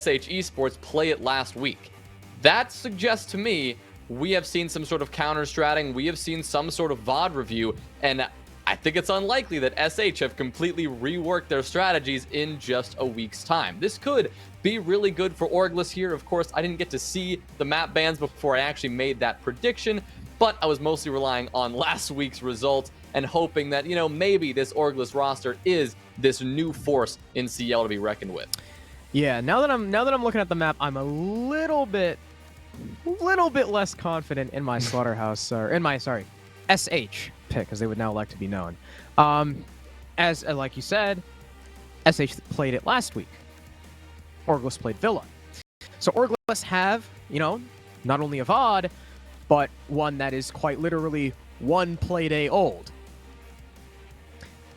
SH Esports play it last week. That suggests to me we have seen some sort of counter-stratting, we have seen some sort of VOD review, and I think it's unlikely that SH have completely reworked their strategies in just a week's time. This could be really good for Orgless here. Of course, I didn't get to see the map bans before I actually made that prediction, but I was mostly relying on last week's results and hoping that, maybe this Orgless roster is this new force in CL to be reckoned with. Yeah, now that I'm looking at the map, I'm a little bit less confident in my Slaughterhouse, or in my, SH pick, as they would now like to be known. As like you said, SH played it last week. Orgless played Villa. So Orgless have, not only a VOD, but one that is quite literally one Playday old.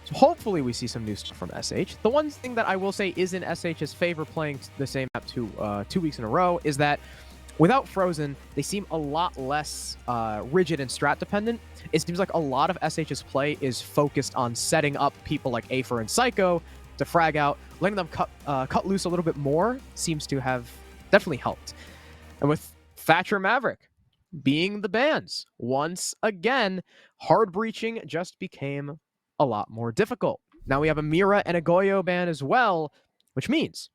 So hopefully we see some new stuff from SH. The one thing that I will say is in SH's favor playing the same map 2 weeks in a row is that without Frozen, they seem a lot less rigid and strat dependent. It seems like a lot of SH's play is focused on setting up people like Afer and Psycho to frag out. Letting them cut loose a little bit more seems to have definitely helped. And with Thatcher Maverick being the bans, once again, hard breaching just became a lot more difficult. Now we have a Mira and a Goyo ban as well, which means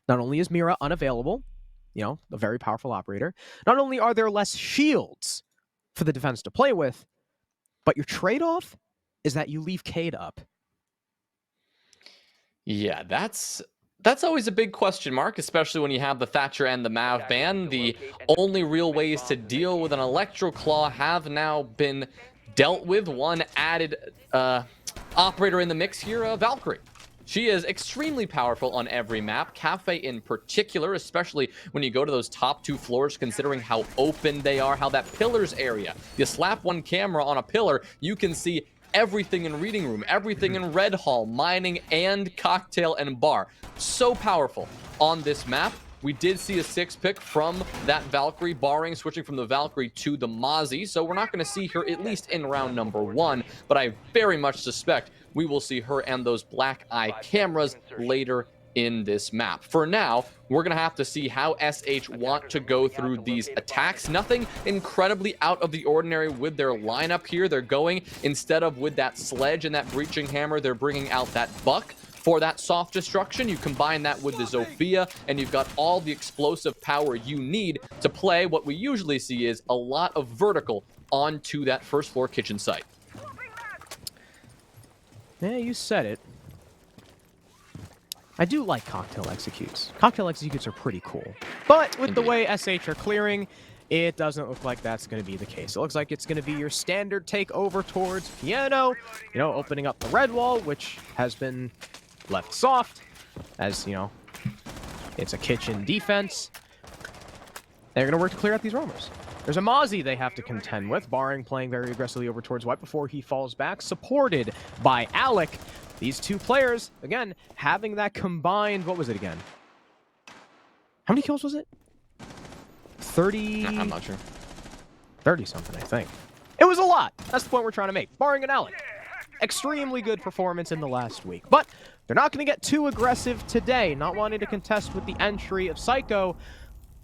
not only is Mira unavailable, a very powerful operator, not only are there less shields for the defense to play with, but your trade-off is that you leave Cade up. Yeah, that's always a big question mark, especially when you have the Thatcher and the Mav ban. The only real ways to deal with an Electro Claw have now been dealt with. One added operator in the mix here, Valkyrie. She is extremely powerful on every map, Kafe in particular, especially when you go to those top 2 floors, considering how open they are, how that pillars area. You slap one camera on a pillar, you can see everything in Reading Room, everything in Red Hall, Mining, and Cocktail and Bar. So powerful on this map. We did see a 6 pick from that Valkyrie, barring switching from the Valkyrie to the Mozzie, so we're not going to see her at least in round number 1, but I very much suspect we will see her and those black eye cameras later in this map. For now, we're going to have to see how SH want to go through these attacks. Nothing incredibly out of the ordinary with their lineup here. They're going, instead of with that sledge and that breaching hammer, they're bringing out that buck for that soft destruction. You combine that with the Zofia, and you've got all the explosive power you need to play what we usually see is a lot of vertical onto that first floor kitchen site. Yeah, you said it. I do like Cocktail Executes. Cocktail Executes are pretty cool. But with the way SH are clearing, it doesn't look like that's going to be the case. It looks like it's going to be your standard takeover towards Piano, opening up the red wall, which has been left soft, as, it's a kitchen defense. They're going to work to clear out these roamers. There's a Mozzie they have to contend with, barring playing very aggressively over towards White before he falls back, supported by Alec. These two players, again, having that combined, what was it again? How many kills was it? 30? I'm not sure. 30-something, I think. It was a lot. That's the point we're trying to make, barring an Alec. Extremely good performance in the last week. But they're not going to get too aggressive today, not wanting to contest with the entry of Psycho.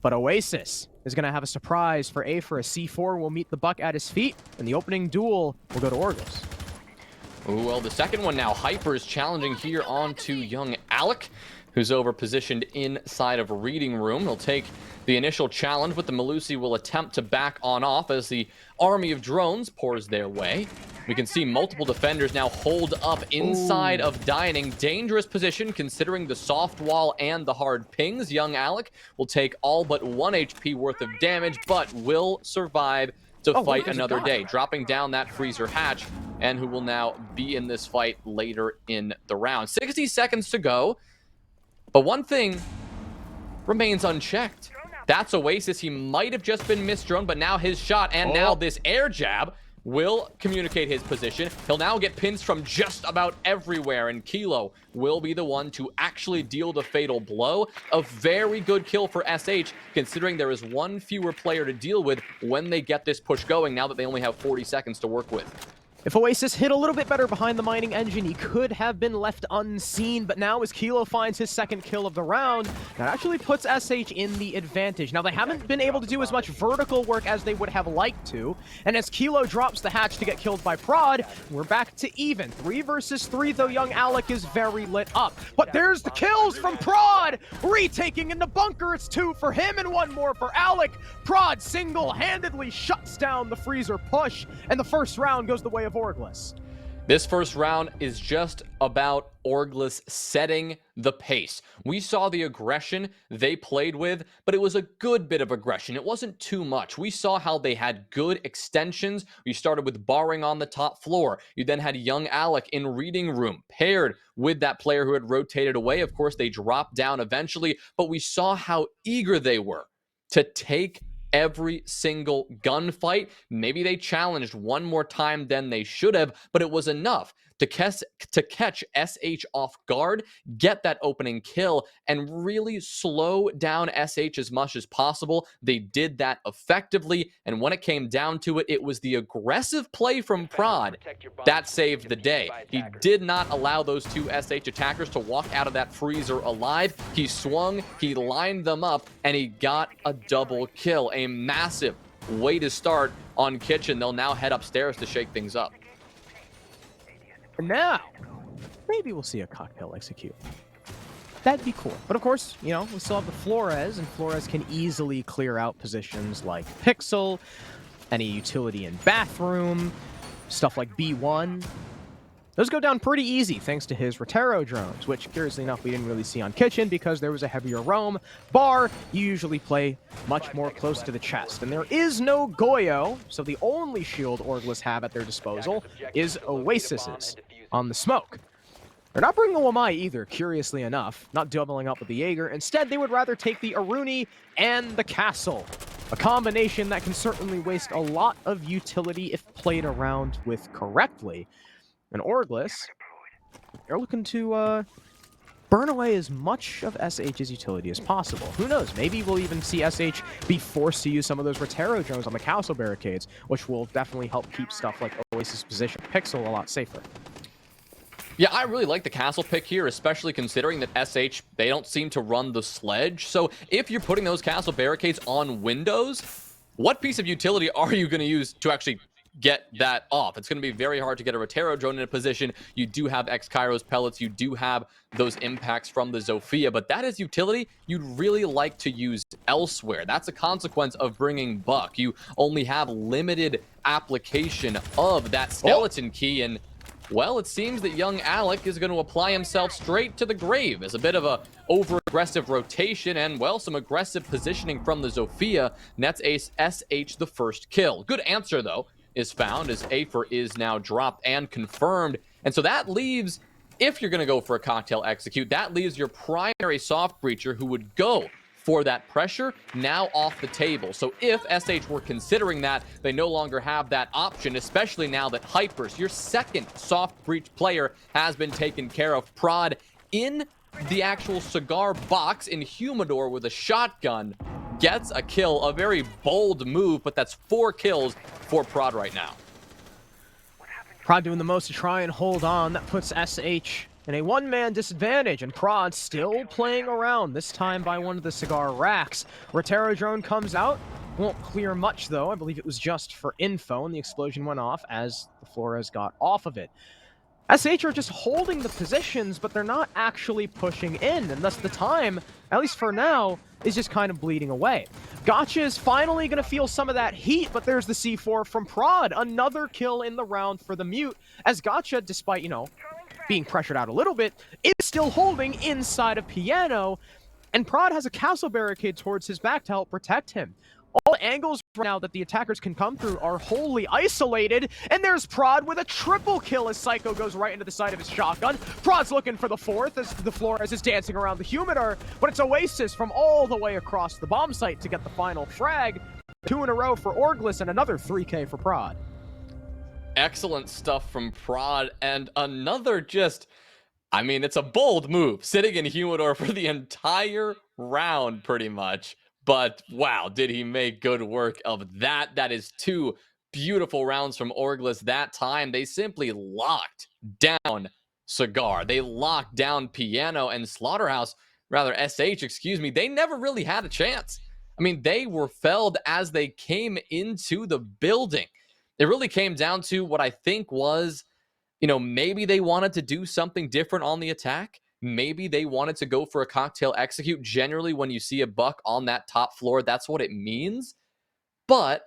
But Oasis is going to have a surprise for Afer. A C4 will meet the buck at his feet, and the opening duel will go to Orgless. Ooh, well, the second one now, Hyper is challenging here onto young Alec, who's over positioned inside of a Reading Room. He'll take the initial challenge, but the Melusi will attempt to back on off as the army of drones pours their way. We can see multiple defenders now hold up inside of Dining. Dangerous position considering the soft wall and the hard pings. Young Alec will take all but 1 HP worth of damage, but will survive to fight another day, dropping down that freezer hatch, and who will now be in this fight later in the round. 60 seconds to go, but one thing remains unchecked. That's Oasis. He might have just been misdrone, but now his shot and now this air jab will communicate his position. He'll now get pins from just about everywhere, and Kilo will be the one to actually deal the fatal blow. A very good kill for SH, considering there is one fewer player to deal with when they get this push going, now that they only have 40 seconds to work with. If Oasis hit a little bit better behind the mining engine, he could have been left unseen, but now as Kilo finds his second kill of the round, that actually puts SH in the advantage. Now, they haven't been able to do as much vertical work as they would have liked to, and as Kilo drops the hatch to get killed by Prod, we're back to even. 3 versus 3, though young Alec is very lit up. But there's the kills from Prod! Retaking in the bunker, it's 2 for him and 1 more for Alec. Prod single-handedly shuts down the freezer push, and the first round goes the way of Orgless. This first round is just about Orgless setting the pace. We saw the aggression they played with, but it was a good bit of aggression. It wasn't too much. We saw how they had good extensions. You started with barring on the top floor. You then had young Alec in reading room, paired with that player who had rotated away. Of course, they dropped down eventually, but we saw how eager they were to take every single gunfight. Maybe they challenged one more time than they should have, but it was enough to catch SH off guard, get that opening kill, and really slow down SH as much as possible. They did that effectively, and when it came down to it, it was the aggressive play from Prod that saved the day. He did not allow those 2 SH attackers to walk out of that freezer alive. He swung, he lined them up, and he got a double kill. A massive way to start on Kitchen. They'll now head upstairs to shake things up. Now, maybe we'll see a cocktail execute. That'd be cool. But of course, you know, we still have the Flores, and Flores can easily clear out positions like Pixel, any utility in bathroom, stuff like B1. Those go down pretty easy thanks to his Rotero drones, which, curiously enough, we didn't really see on Kitchen because there was a heavier roam. Bar, you usually play much more close to the chest. And there is no Goyo, so the only shield Orgless have at their disposal is Oasis's on the smoke. They're not bringing the Wamai either, curiously enough, not doubling up with the Jaeger. Instead, they would rather take the Aruni and the Castle, a combination that can certainly waste a lot of utility if played around with correctly. And Orgless, they're looking to burn away as much of SH's utility as possible. Who knows? Maybe we'll even see SH be forced to use some of those Rotero drones on the castle barricades, which will definitely help keep stuff like Oasis' position Pixel a lot safer. Yeah, I really like the castle pick here, especially considering that SH, they don't seem to run the sledge. So if you're putting those castle barricades on windows, what piece of utility are you going to use to actually get that off? It's going to be very hard to get a Rotero drone in a position. You do have X-Kairos pellets. You do have those impacts from the Zofia, but that is utility you'd really like to use elsewhere. That's a consequence of bringing Buck. You only have limited application of that skeleton key, and well, it seems that young Alec is going to apply himself straight to the grave as a bit of a over-aggressive rotation and, well, some aggressive positioning from the Zofia nets Ace SH the first kill. Good answer, though, is found as Afer is now dropped and confirmed. And so that leaves, if you're going to go for a cocktail execute, that leaves your primary soft breacher who would go for that pressure now off the table. So if SH were considering that, they no longer have that option, especially now that Hypers, your second soft breach player, has been taken care of. Prod in the actual cigar box in Humidor with a shotgun gets a kill. A very bold move, but that's 4 kills for Prod right now. Prod doing the most to try and hold on. That puts SH in a one-man disadvantage, and Prod still playing around, this time by one of the cigar racks. Rotero drone comes out. Won't clear much, though. I believe it was just for info, and the explosion went off as the Flores got off of it. SH are just holding the positions, but they're not actually pushing in, and thus the time, at least for now, is just kind of bleeding away. Gotcha is finally going to feel some of that heat, but there's the C4 from Prod. Another kill in the round for the Mute, as Gotcha, despite, you know, being pressured out a little bit, is still holding inside of Piano, and Prod has a castle barricade towards his back to help protect him. All angles right now that the attackers can come through are wholly isolated, and there's Prod with a triple kill as Psycho goes right into the side of his shotgun. Prod's looking for the fourth as the Flores is dancing around the Humidor, but it's Oasis from all the way across the bomb site to get the final frag. 2 in a row for Orgless and another 3K for Prod. Excellent stuff from Prod, and another just, I mean, it's a bold move, sitting in Humidor for the entire round, pretty much. But wow, did he make good work of that? That is 2 beautiful rounds from Orgless that time. They simply locked down Cigar. They locked down Piano and Slaughterhouse, rather SH, excuse me. They never really had a chance. I mean, they were felled as they came into the building. It really came down to what I think was, maybe they wanted to do something different on the attack. Maybe they wanted to go for a cocktail execute. Generally, when you see a buck on that top floor, that's what it means. But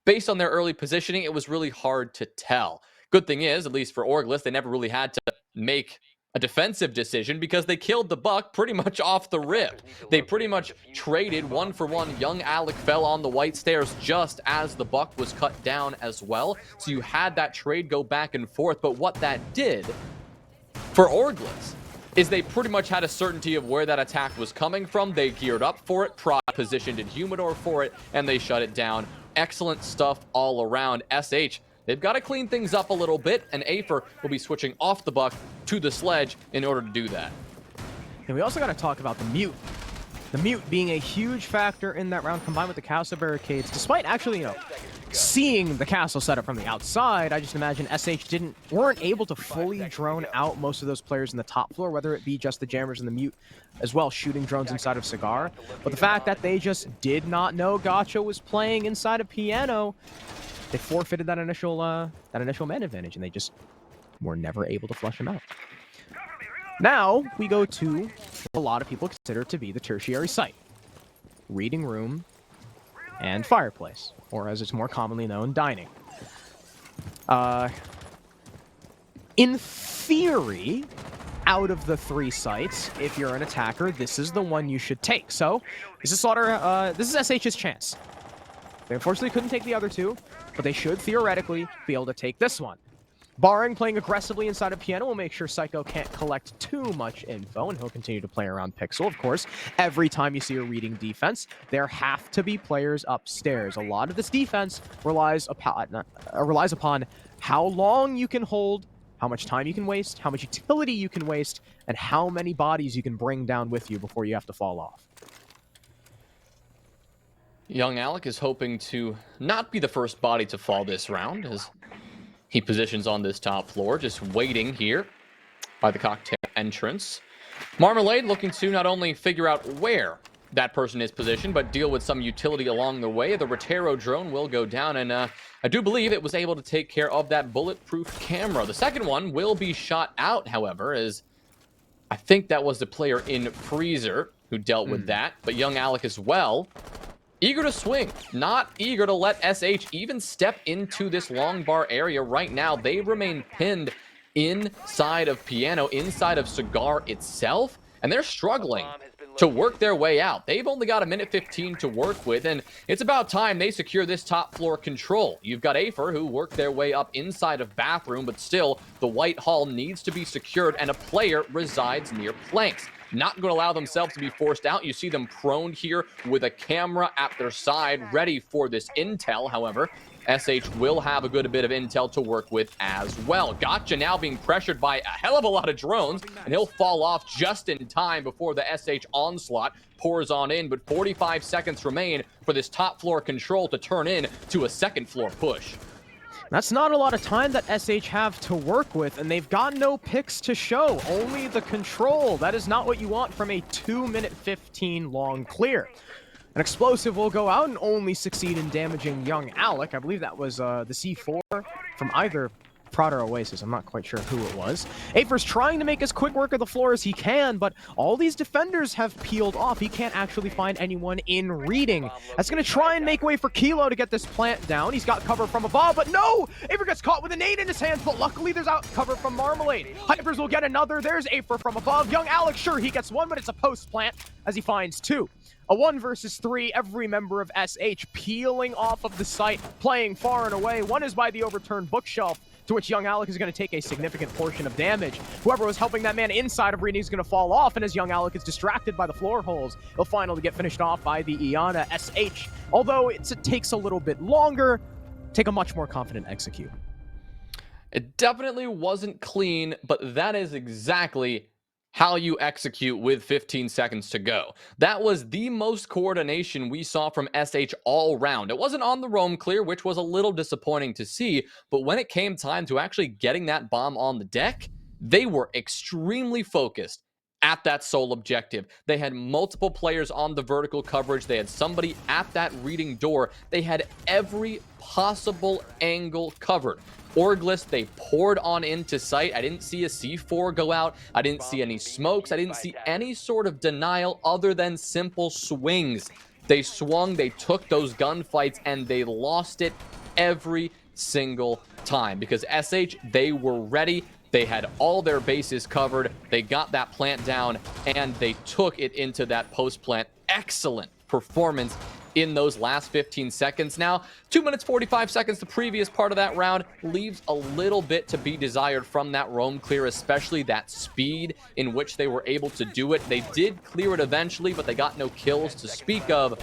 based on their early positioning, it was really hard to tell. Good thing is, at least for Orgless, they never really had to make a defensive decision because they killed the buck pretty much off the rip. They pretty much traded 1-for-1. Young Alec fell on the white stairs just as the buck was cut down as well. So you had that trade go back and forth. But what that did for Orgless is they pretty much had a certainty of where that attack was coming from. They geared up for it, Prod positioned in Humidor for it, and they shut it down. Excellent stuff all around. SH, they've got to clean things up a little bit, and Afer will be switching off the buck to the sledge in order to do that. And we also got to talk about the mute. The mute being a huge factor in that round, combined with the castle barricades, despite actually, seeing the castle setup from the outside. I just imagine SH weren't able to fully drone out most of those players in the top floor, whether it be just the jammers and the mute as well, shooting drones inside of Cigar. But the fact that they just did not know Gotcha was playing inside of Piano, they forfeited that initial man advantage, and they just were never able to flush him out. Now we go to a lot of people consider to be the tertiary site: reading room and fireplace, or as it's more commonly known, dining. In theory, out of the 3 sites, if you're an attacker, this is the one you should take. So this is SH's chance. They unfortunately couldn't take the other 2, but they should theoretically be able to take this one. Barring playing aggressively inside of Piano will make sure Psycho can't collect too much info, and he'll continue to play around Pixel. Of course, every time you see a reading defense, there have to be players upstairs. A lot of this defense relies upon how long you can hold, how much time you can waste, how much utility you can waste, and how many bodies you can bring down with you before you have to fall off. Young Alec is hoping to not be the first body to fall this round, as he positions on this top floor, just waiting here by the cocktail entrance. Marmalade looking to not only figure out where that person is positioned, but deal with some utility along the way. The Rotero drone will go down, and I do believe it was able to take care of that bulletproof camera. The second one will be shot out, however, as I think that was the player in Freezer who dealt with that. But Young Alec as well, eager to swing, not eager to let SH even step into this long bar area right now. They remain pinned inside of Piano, inside of Cigar itself, and they're struggling to work their way out. They've only got 1:15 to work with, and it's about time they secure this top floor control. You've got Afer, who worked their way up inside of Bathroom, but still, the White Hall needs to be secured, and a player resides near Planks. Not going to allow themselves to be forced out. You see them prone here with a camera at their side, ready for this intel. However, SH will have a good bit of intel to work with as well. Gotcha now being pressured by a hell of a lot of drones, and he'll fall off just in time before the SH onslaught pours on in. But 45 seconds remain for this top floor control to turn in to a second floor push. That's not a lot of time that SH have to work with, and they've got no picks to show, only the control. That is not what you want from a 2:15 long clear. An explosive will go out and only succeed in damaging Young Alec. I believe that was the C4 from either Prod or Oasis. I'm not quite sure who it was. Afer's trying to make as quick work of the floor as he can, but all these defenders have peeled off. He can't actually find anyone in reading. That's going to try and make way for Kilo to get this plant down. He's got cover from above, but no! Afer gets caught with a nade in his hands, but luckily there's out cover from Marmalade. Hypers will get another. There's Afer from above. Young Alec, sure, he gets one, but it's a post plant as he finds 2. A 1 versus 3, every member of SH peeling off of the site, playing far and away. One is by the overturned bookshelf, to which Young Alec is going to take a significant portion of damage. Whoever was helping that man inside of reading is going to fall off, and as Young Alec is distracted by the floor holes, he'll finally get finished off by the Iana SH. Although it takes a little bit longer, take a much more confident execute. It definitely wasn't clean, but that is exactly how you execute with 15 seconds to go. That was the most coordination we saw from SH all round. It wasn't on the roam clear, which was a little disappointing to see, but when it came time to actually getting that bomb on the deck, they were extremely focused at that sole objective. They had multiple players on the vertical coverage. They had somebody at that reading door. They had every possible angle covered. Orgless, they poured on into sight. I didn't see a C4 go out. I didn't see any smokes. I didn't see any sort of denial other than simple swings. They swung, they took those gunfights, and they lost it every single time because SH, they were ready. They had all their bases covered. They got that plant down, and they took it into that post plant. Excellent performance in those last 15 seconds. Now, 2 minutes 45 seconds, the previous part of that round, leaves a little bit to be desired from that roam clear, especially that speed in which they were able to do it. They did clear it eventually, but they got no kills to speak of.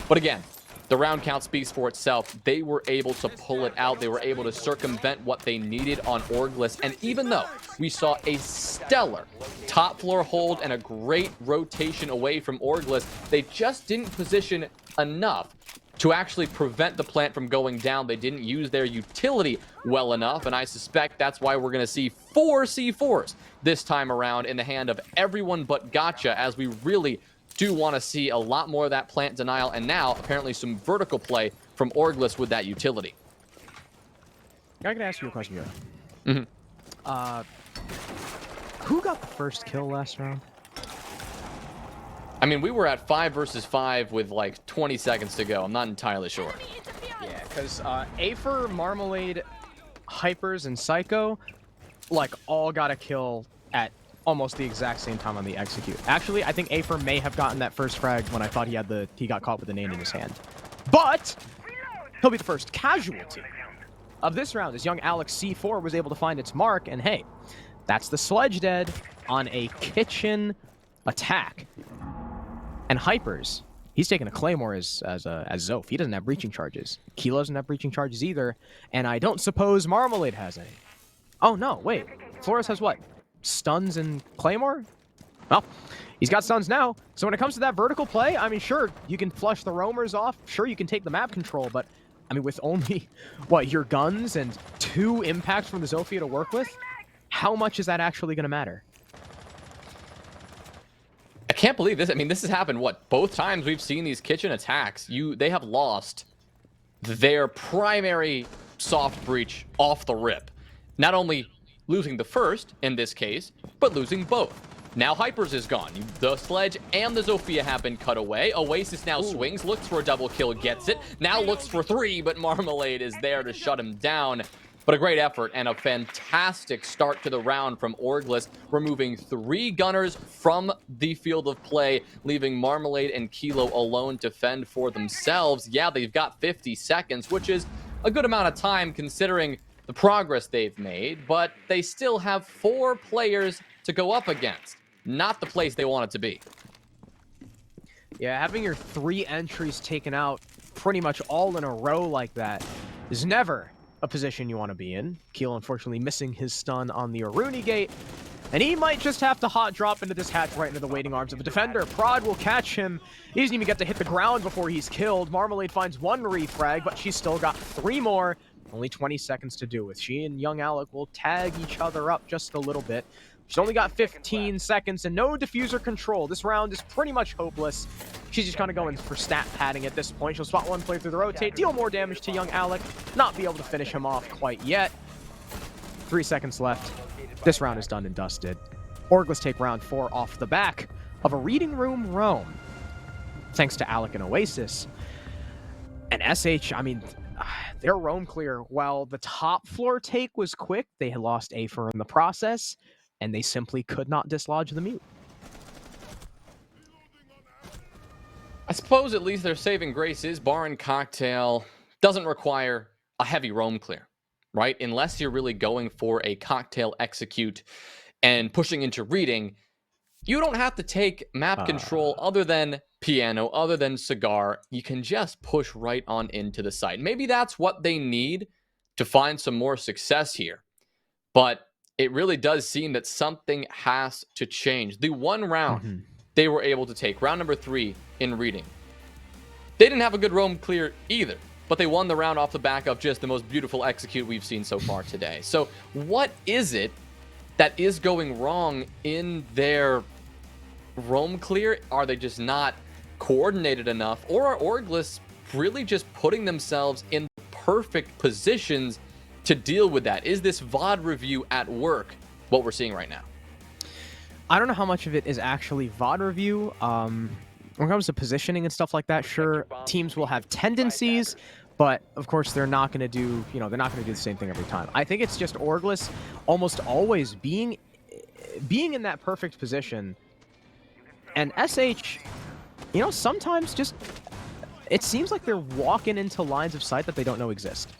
But again, the round count speaks for itself. They were able to pull it out. They were able to circumvent what they needed on Orgless. And even though we saw a stellar top floor hold and a great rotation away from Orgless, they just didn't position enough to actually prevent the plant from going down. They didn't use their utility well enough, and I suspect that's why we're going to see 4 C4s this time around in the hand of everyone but Gotcha, as we really do want to see a lot more of that plant denial, and now apparently some vertical play from Orgless with that utility. I can ask you a question here. Mm-hmm. Who got the first kill last round? I mean, we were at 5 versus 5 with like 20 seconds to go. I'm not entirely sure. Yeah, because Afer, Marmalade, Hypers, and Psycho, like, all got a kill at almost the exact same time on the execute. Actually, I think Afer may have gotten that first frag when I thought he got caught with the nade in his hand. But he'll be the first casualty of this round, as young Alex C4 was able to find its mark, and hey, that's the Sledge dead on a kitchen attack. And Hypers, he's taking a Claymore as Zoph. He doesn't have breaching charges. Kilo doesn't have breaching charges either, and I don't suppose Marmalade has any. Oh no, wait. Flores has what? Stuns and Claymore? Well, he's got stuns now. So when it comes to that vertical play, I mean, sure, you can flush the roamers off. Sure, you can take the map control, but I mean, with only, what, your guns and 2 impacts from the Zofia to work with, how much is that actually going to matter? I can't believe this. I mean, this has happened, what, both times we've seen these kitchen attacks. They have lost their primary soft breach off the rip. Not only losing the first, in this case, but losing both. Now Hypers is gone. The Sledge and the Zofia have been cut away. Oasis now swings, looks for a double kill, gets it. Now looks for 3, but Marmalade is there to shut him down. But a great effort and a fantastic start to the round from Orgless, removing 3 gunners from the field of play, leaving Marmalade and Kilo alone to fend for themselves. Yeah, they've got 50 seconds, which is a good amount of time considering the progress they've made, but they still have 4 players to go up against. Not the place they want it to be. Yeah, having your 3 entries taken out pretty much all in a row like that is never a position you want to be in. Keel unfortunately missing his stun on the Aruni gate, and he might just have to hot drop into this hatch right into the waiting arms of a defender. Prod will catch him. He doesn't even get to hit the ground before he's killed. Marmalade finds 1 refrag, but she's still got 3 more. Only 20 seconds to do with. She and young Alec will tag each other up just a little bit. She's only got 15 seconds and no diffuser control. This round is pretty much hopeless. She's just kind of going for stat padding at this point. She'll spot 1 player through the rotate, deal more damage to young Alec, not be able to finish him off quite yet. 3 seconds left. This round is done and dusted. Orgless take round 4 off the back of a reading room roam, thanks to Alec and Oasis. And SH, I mean, their roam clear, while the top floor take was quick, they had lost Afer in the process, and they simply could not dislodge the mute. I suppose at least their saving grace is Bar and Cocktail doesn't require a heavy roam clear, right? Unless you're really going for a cocktail execute and pushing into reading, you don't have to take map control other than piano, other than cigar. You can just push right on into the site. Maybe that's what they need to find some more success here. But it really does seem that something has to change. The one round Mm-hmm. they were able to take, round number 3 in reading, they didn't have a good roam clear either, but they won the round off the back of just the most beautiful execute we've seen so far today. So what is it that is going wrong in their roam clear? Are they just not coordinated enough, or are Orgless really just putting themselves in perfect positions to deal with that? Is this VOD review at work what we're seeing right now? I don't know how much of it is actually VOD review. When it comes to positioning and stuff like that, sure, teams will have tendencies, but of course they're not going to do, they're not going to do the same thing every time. I think it's just Orgless almost always being in that perfect position, and SH, sometimes just, it seems like they're walking into lines of sight that they don't know exist.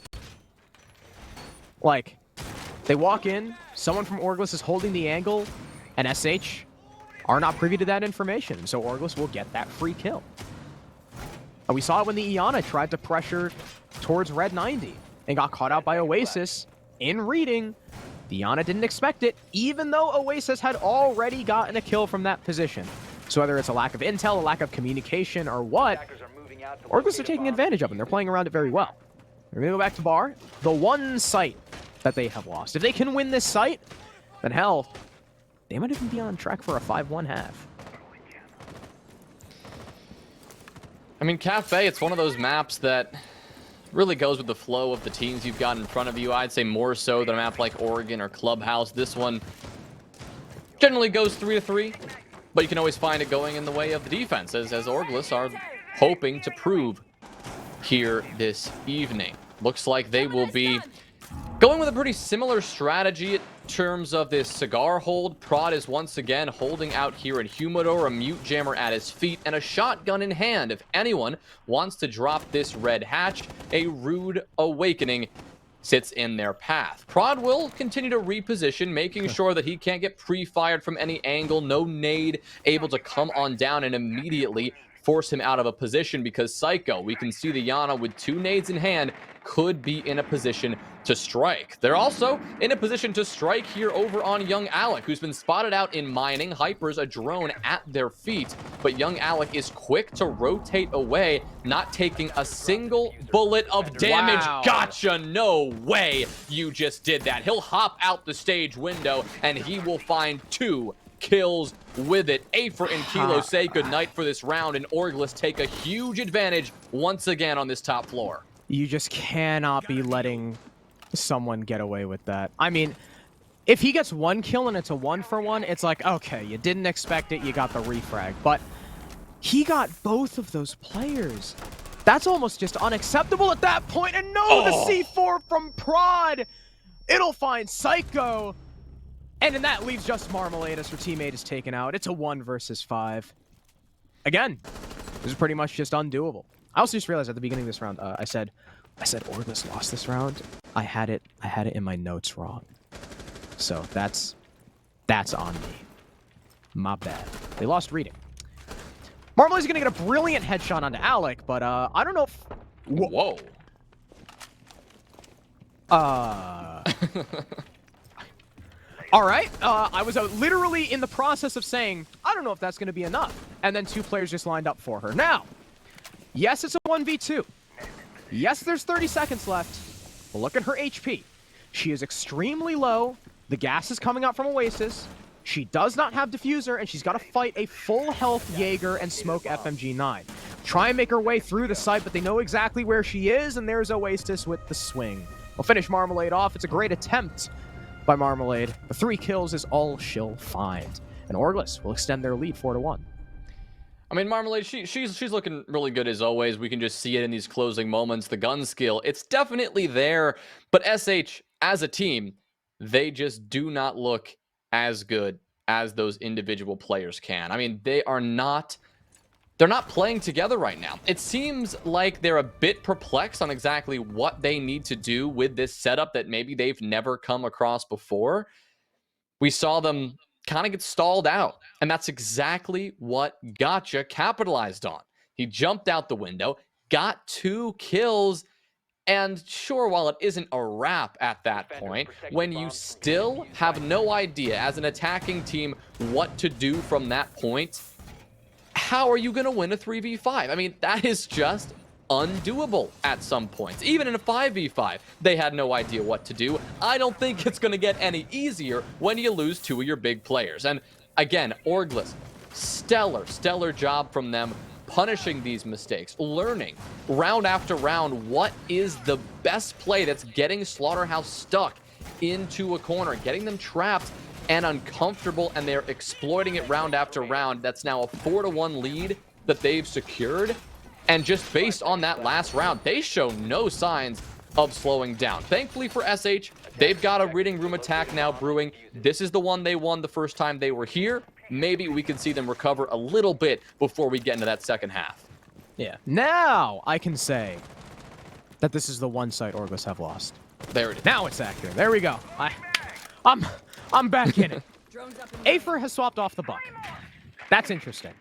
Like, they walk in, someone from Orgless is holding the angle, and SH are not privy to that information, so Orgless will get that free kill. And we saw it when the Iana tried to pressure towards Red 90 and got caught out by Oasis in reading. The Iana didn't expect it, even though Oasis had already gotten a kill from that position. So whether it's a lack of intel, a lack of communication, or what, Orgless are taking advantage of it, and they're playing around it very well. They're going to go back to Bar, the one site that they have lost. If they can win this site, then hell, they might even be on track for a 5-1 half. I mean, Kafe, it's one of those maps that really goes with the flow of the teams you've got in front of you. I'd say more so than a map like Oregon or Clubhouse. This one generally goes 3-3, but you can always find it going in the way of the defense, as Orgless are hoping to prove here this evening. Looks like they will be going with a pretty similar strategy in terms of this cigar hold. Prod is once again holding out here in Humidor, a mute jammer at his feet, and a shotgun in hand. If anyone wants to drop this red hatch, a rude awakening sits in their path. Prod will continue to reposition, making sure that he can't get pre-fired from any angle. No nade able to come on down and immediately force him out of a position, because Psycho, we can see the Yana with 2 nades in hand, could be in a position to strike. They're also in a position to strike here over on Young Alec, who's been spotted out in mining. Hyper's a drone at their feet, but Young Alec is quick to rotate away, not taking a single bullet of damage. Wow. Gotcha, no way you just did that. He'll hop out the stage window, and he will find 2 kills with it. Afer and Kilo say goodnight for this round, and Orgless take a huge advantage once again on this top floor. You just cannot be letting someone get away with that. I mean, if he gets 1 kill and it's a 1-for-1, it's like, okay, you didn't expect it, you got the refrag. But he got both of those players. That's almost just unacceptable at that point. And no, the C4 from Prod. It'll find Psycho. And then that leaves just Marmalade as her teammate is taken out. It's a 1 versus 5. Again, this is pretty much just undoable. I also just realized at the beginning of this round, I said Orgless lost this round. I had it in my notes wrong. So that's on me. My bad. They lost reading. Marmalade's gonna get a brilliant headshot onto Alec, but I don't know if... Whoa. All right, I was literally in the process of saying, I don't know if that's going to be enough. And then 2 players just lined up for her. Now, yes, it's a 1v2. Yes, there's 30 seconds left. But look at her HP. She is extremely low. The gas is coming out from Oasis. She does not have Diffuser, and she's got to fight a full health Jaeger and Smoke FMG9. Try and make her way through the site, but they know exactly where she is, and there's Oasis with the swing. We'll finish Marmalade off. It's a great attempt by Marmalade. The 3 kills is all she'll find. And Orgless will extend their lead 4-1. I mean, Marmalade, she's looking really good as always. We can just see it in these closing moments. The gun skill, it's definitely there. But SH, as a team, they just do not look as good as those individual players can. I mean, they're not playing together right now. It seems like they're a bit perplexed on exactly what they need to do with this setup that maybe they've never come across before. We saw them kind of get stalled out, and that's exactly what Gotcha capitalized on. He jumped out the window, got 2 kills, And sure, while it isn't a wrap at that point, when you still have no idea as an attacking team what to do from that point, how are you going to win a 3v5? I mean, that is just undoable at some points. Even in a 5v5, they had no idea what to do. I don't think it's going to get any easier when you lose two of your big players. And again, Orgless, stellar job from them, punishing these mistakes, learning round after round what is the best play that's getting Slaughterhouse stuck into a corner, getting them trapped and uncomfortable, and they're exploiting it round after round. That's now a 4-1 lead that they've secured. And just based on that last round, they show no signs of slowing down. Thankfully for SH, they've got a reading room attack now brewing. This is the one they won the first time they were here. Maybe we can see them recover a little bit before we get into that second half. Yeah. Now I can say that this is the one site Orgless have lost. There it is. Now it's accurate. There we go. I'm back in it. Afer has swapped off the buck. That's interesting.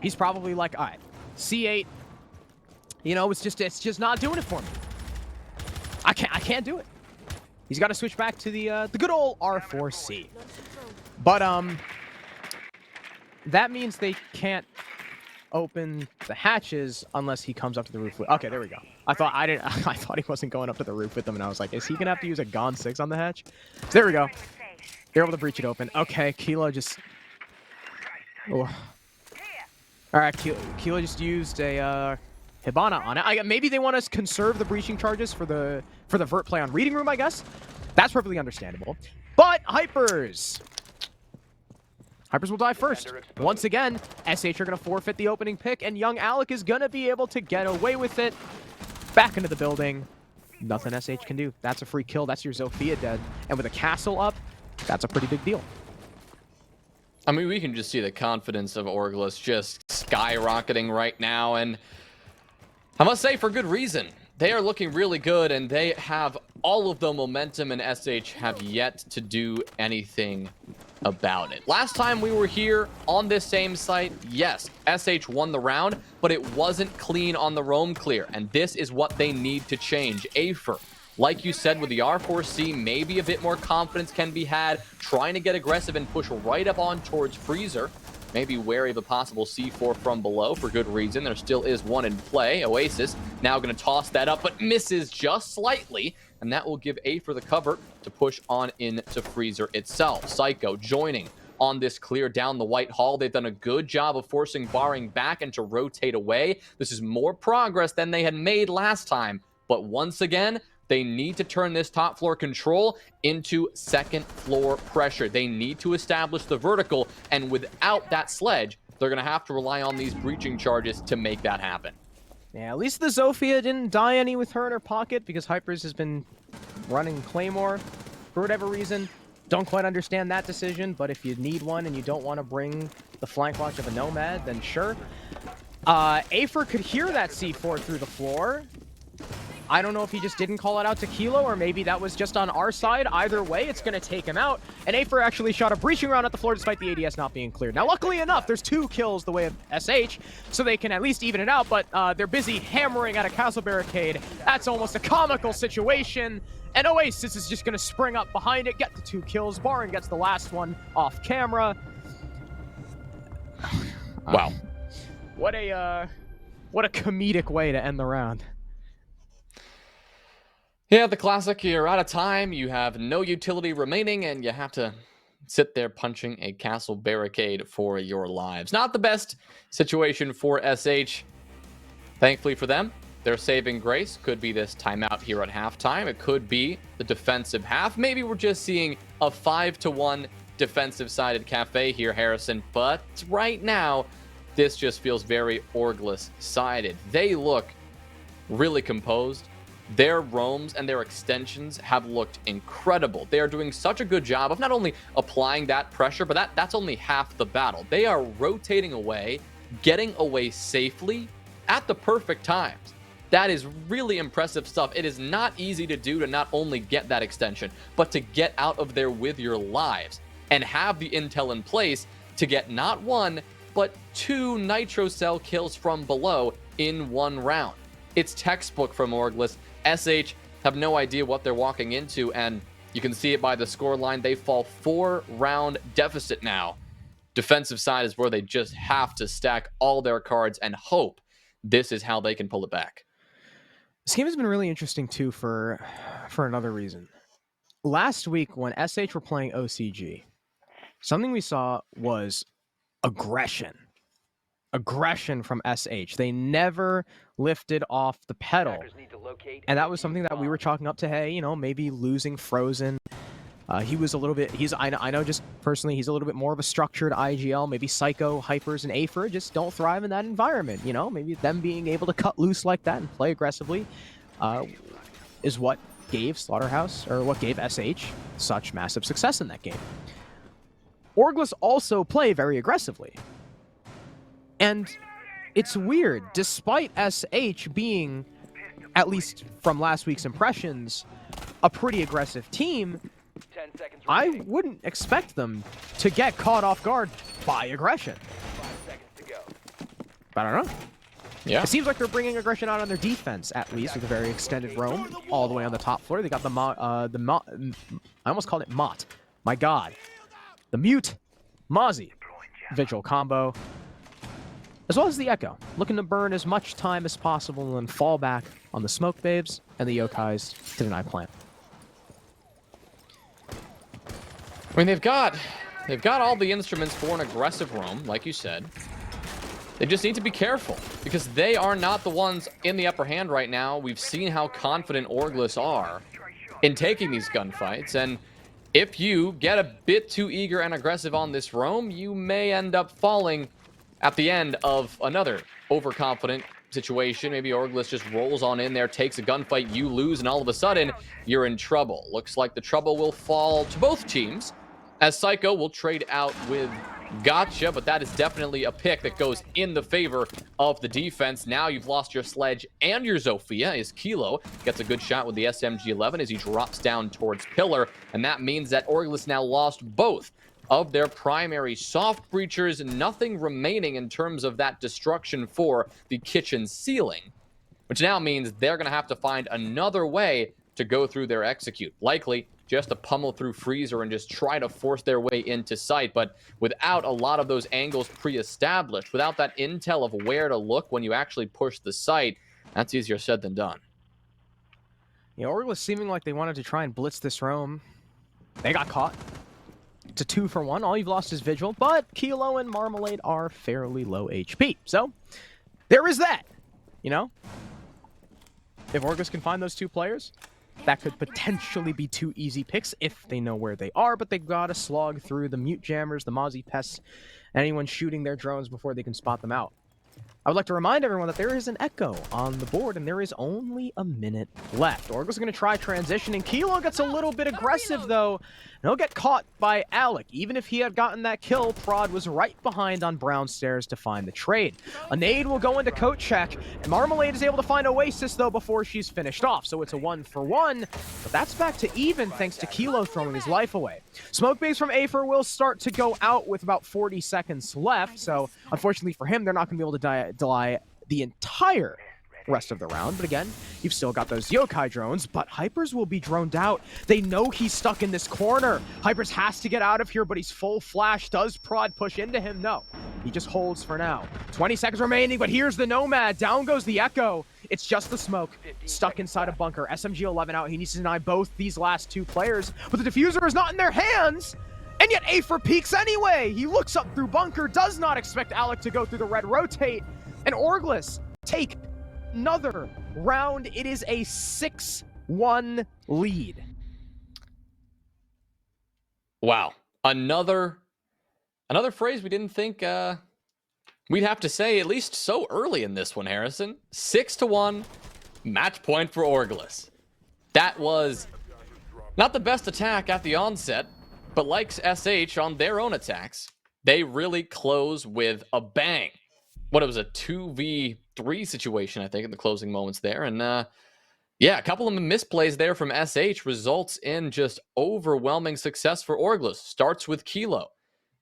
He's probably like, all right, C8. You know, it's just not doing it for me. I can't do it. He's got to switch back to the good old R4C. But that means they can't open the hatches unless he comes up to the roof. Okay, there we go. I thought he wasn't going up to the roof with them, and I was like, is he gonna have to use a Gone 6 on the hatch? So there we go. They're able to breach it open. Okay, Kilo just. Oh. All right, Kilo just used a Hibana on it. Maybe they want to conserve the breaching charges for the vert play on reading room. I guess that's perfectly understandable. But Hypers will die first. Once again, SH are going to forfeit the opening pick, and young Alec is going to be able to get away with it. Back into the building. Nothing SH can do. That's a free kill. That's your Zofia dead. And with a castle up, that's a pretty big deal. I mean, we can just see the confidence of Orgless just skyrocketing right now, and I must say for good reason. They are looking really good, and they have all of the momentum, and SH have yet to do anything about it. Last time we were here on this same site, yes, SH won the round, but it wasn't clean on the roam clear, and this is what they need to change. Afer, like you said, with the R4C, maybe a bit more confidence can be had, trying to get aggressive and push right up on towards Freezer. Maybe wary of a possible C4 from below for good reason. There still is one in play. Oasis now going to toss that up, but misses just slightly, and that will give Afer the cover to push on into Freezer itself. Psycho joining on this clear down the White Hall. They've done a good job of forcing Barring back and to rotate away. This is more progress than they had made last time, but once again, they need to turn this top floor control into second floor pressure. They need to establish the vertical, and without that sledge, they're going to have to rely on these breaching charges to make that happen. Yeah, at least the Zofia didn't die any with her in her pocket, because Hypers has been running Claymore for whatever reason. Don't quite understand that decision, but if you need one and you don't want to bring the flank watch of a Nomad, then sure. Afer could hear that C4 through the floor. I don't know if he just didn't call it out to Kilo, or maybe that was just on our side. Either way, it's going to take him out. And Afer actually shot a breaching round at the floor despite the ADS not being cleared. Now, luckily enough, there's 2 kills the way of SH, so they can at least even it out, but they're busy hammering at a castle barricade. That's almost a comical situation. And Oasis is just going to spring up behind it, get the 2 kills. Barring gets the last one off camera. Wow. What a comedic way to end the round. Yeah, the classic, you're out of time, you have no utility remaining, and you have to sit there punching a castle barricade for your lives. Not the best situation for SH. Thankfully for them, their saving grace could be this timeout here at halftime. It could be the defensive half. Maybe we're just seeing a 5-1 defensive-sided Kafe here, Harrison. But right now, this just feels very Orgless-sided. They look really composed. Their roams and their extensions have looked incredible. They are doing such a good job of not only applying that pressure, but that's only half the battle. They are rotating away, getting away safely at the perfect times. That is really impressive stuff. It is not easy to do to not only get that extension, but to get out of there with your lives and have the intel in place to get not 1, but 2 Nitro Cell kills from below in 1 round. It's textbook from Orgless. SH have no idea what they're walking into, and you can see it by the scoreline. They fall 4-round deficit now. Defensive side is where they just have to stack all their cards and hope this is how they can pull it back. This game has been really interesting too for another reason. Last week when SH were playing OCG, something we saw was aggression from SH. They never lifted off the pedal, and that was something that we were chalking up to, hey, you know, maybe losing Frozen. He was a little bit, I know just personally, he's a little bit more of a structured IGL. Maybe Psycho, Hypers, and Afer just don't thrive in that environment. You know, maybe them being able to cut loose like that and play aggressively is what gave Slaughterhouse, or what gave SH such massive success in that game. Orgless also play very aggressively. And it's weird, despite SH being, at least from last week's impressions, a pretty aggressive team, I wouldn't expect them to get caught off guard by aggression. But I don't know. Yeah. It seems like they're bringing aggression out on their defense, at least, with a very extended roam all the way on the top floor. They got I almost called it Mott. My God. The Mute, Mozzie, Vigil combo, as well as the Echo, looking to burn as much time as possible and fall back on the Smoke Babes and the Yokais to deny plant. I mean, they've got all the instruments for an aggressive roam, like you said. They just need to be careful, because they are not the ones in the upper hand right now. We've seen how confident Orgless are in taking these gunfights, and if you get a bit too eager and aggressive on this roam, you may end up falling at the end of another overconfident situation. Maybe Orgless just rolls on in there, takes a gunfight, you lose, and all of a sudden, you're in trouble. Looks like the trouble will fall to both teams, as Psycho will trade out with Gotcha, but that is definitely a pick that goes in the favor of the defense. Now you've lost your Sledge and your Zofia, as Kilo gets a good shot with the SMG-11 as he drops down towards Pillar, and that means that Orgless now lost both of their primary soft breachers. Nothing remaining in terms of that destruction for the kitchen ceiling, which now means they're going to have to find another way to go through their execute. Likely just to pummel through Freezer and just try to force their way into sight, but without a lot of those angles pre-established, without that intel of where to look when you actually push the site, that's easier said than done. Yeah, Orgless seeming like they wanted to try and blitz this roam. They got caught. It's a 2-for-1. All you've lost is Vigil, but Kilo and Marmalade are fairly low HP. So, there is that, you know? If Orgless can find those two players, that could potentially be 2 easy picks if they know where they are, but they've got to slog through the Mute Jammers, the Mozzie Pests, anyone shooting their drones before they can spot them out. I would like to remind everyone that there is an Echo on the board, and there is only a minute left. Orgless is going to try transitioning. Kilo gets a little bit aggressive, though, and he'll get caught by Alec. Even if he had gotten that kill, Prod was right behind on Brown Stairs to find the trade. A nade will go into coat check, and Marmalade is able to find Oasis, though, before she's finished off. So it's a 1-for-1, but that's back to even thanks to Kilo throwing his life away. Smoke base from Afer will start to go out with about 40 seconds left, so unfortunately for him, they're not going to be able to delay the entire rest of the round. But again, you've still got those yokai drones, but Hypers will be droned out. They know he's stuck in this corner. Hypers has to get out of here, but he's full flash. Does Prod push into him? No. He just holds for now. 20 seconds remaining, but here's the Nomad. Down goes the Echo. It's just the smoke. Stuck inside a bunker. SMG-11 out. He needs to deny both these last 2 players, but the diffuser is not in their hands. And yet Afer peeks anyway. He looks up through bunker, does not expect Alec to go through the red rotate, and Orgless take another round. It is a 6-1 lead. Wow. Another phrase we didn't think we'd have to say, at least so early in this one, Harrison. 6-1, match point for Orgless. That was not the best attack at the onset, but like SH on their own attacks, they really close with a bang. What, it was a 2v3 situation, I think, in the closing moments there. And yeah, a couple of misplays there from SH results in just overwhelming success for Orgless. Starts with Kilo.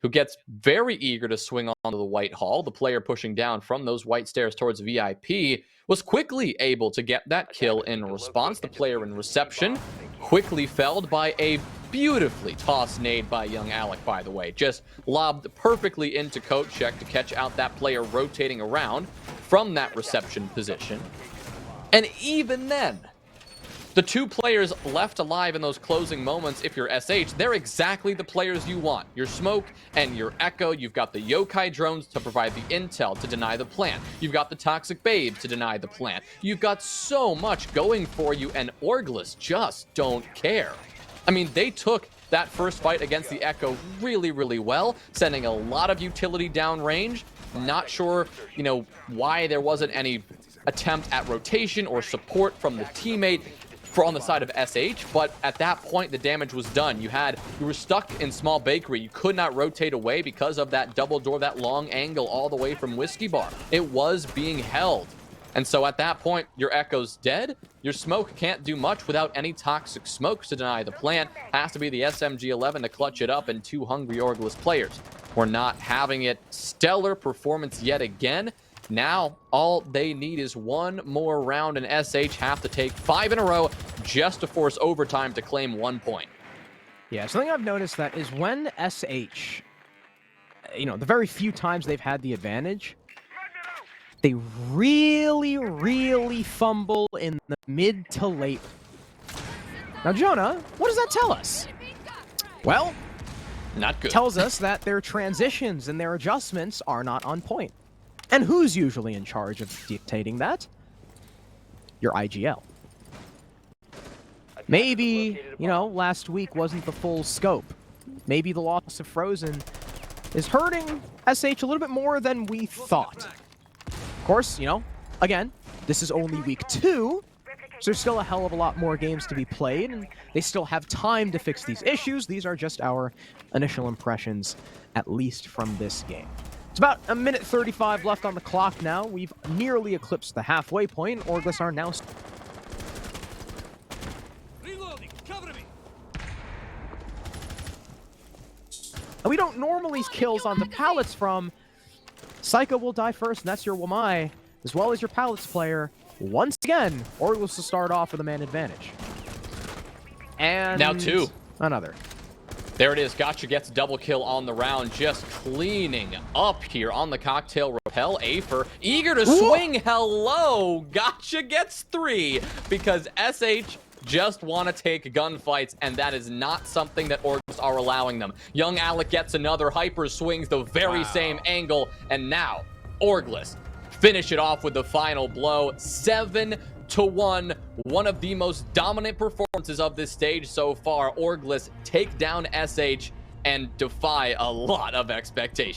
who gets very eager to swing onto the white hall. The player pushing down from those white stairs towards VIP was quickly able to get that kill in response. The player in reception quickly felled by a beautifully tossed nade by young Alec, by the way. Just lobbed perfectly into coat check to catch out that player rotating around from that reception position. And even then, the two players left alive in those closing moments, if you're SH, they're exactly the players you want. Your Smoke and your Echo. You've got the Yokai drones to provide the intel to deny the plant. You've got the Toxic Babe to deny the plant. You've got so much going for you, and Orgless just don't care. I mean, they took that first fight against the Echo really, really well, sending a lot of utility downrange. Not sure, why there wasn't any attempt at rotation or support from the teammate on the side of SH, but at that point the damage was done. You were stuck in small bakery. You could not rotate away because of that double door, that long angle all the way from Whiskey Bar. It was being held. And so at that point, your Echo's dead. Your Smoke can't do much without any toxic smokes to deny the plant. Has to be the SMG-11 to clutch it up, and two hungry Orgless players. We're not having it. Stellar performance yet again. Now, all they need is one more round, and SH have to take 5 in a row just to force overtime to claim 1 point. Yeah, something I've noticed that is when SH, the very few times they've had the advantage, they really, really fumble in the mid to late. Now, Jonah, what does that tell us? Well, not good. Tells us that their transitions and their adjustments are not on point. And who's usually in charge of dictating that? Your IGL. Maybe, last week wasn't the full scope. Maybe the loss of Frozen is hurting SH a little bit more than we thought. Of course, again, this is only week 2, so there's still a hell of a lot more games to be played, and they still have time to fix these issues. These are just our initial impressions, at least from this game. It's about 1:35 left on the clock now. We've nearly eclipsed the halfway point. Orgless are now... Reloading. Cover me. We don't normally kills onto pallets from... Psycho will die first, and that's your Wamai, as well as your pallets player. Once again, Orgless will start off with a man advantage. And... Now 2. Another. There it is. Gotcha gets double kill on the round, just cleaning up here on the cocktail rappel. Afer eager to swing. Hello. Gotcha gets 3 because SH just want to take gunfights, and that is not something that Orgless are allowing them. Young Alec gets another hyper swings the very same angle, and now Orgless finish it off with the final blow. 7-1, one of the most dominant performances of this stage so far. Orgless take down SH and defy a lot of expectations.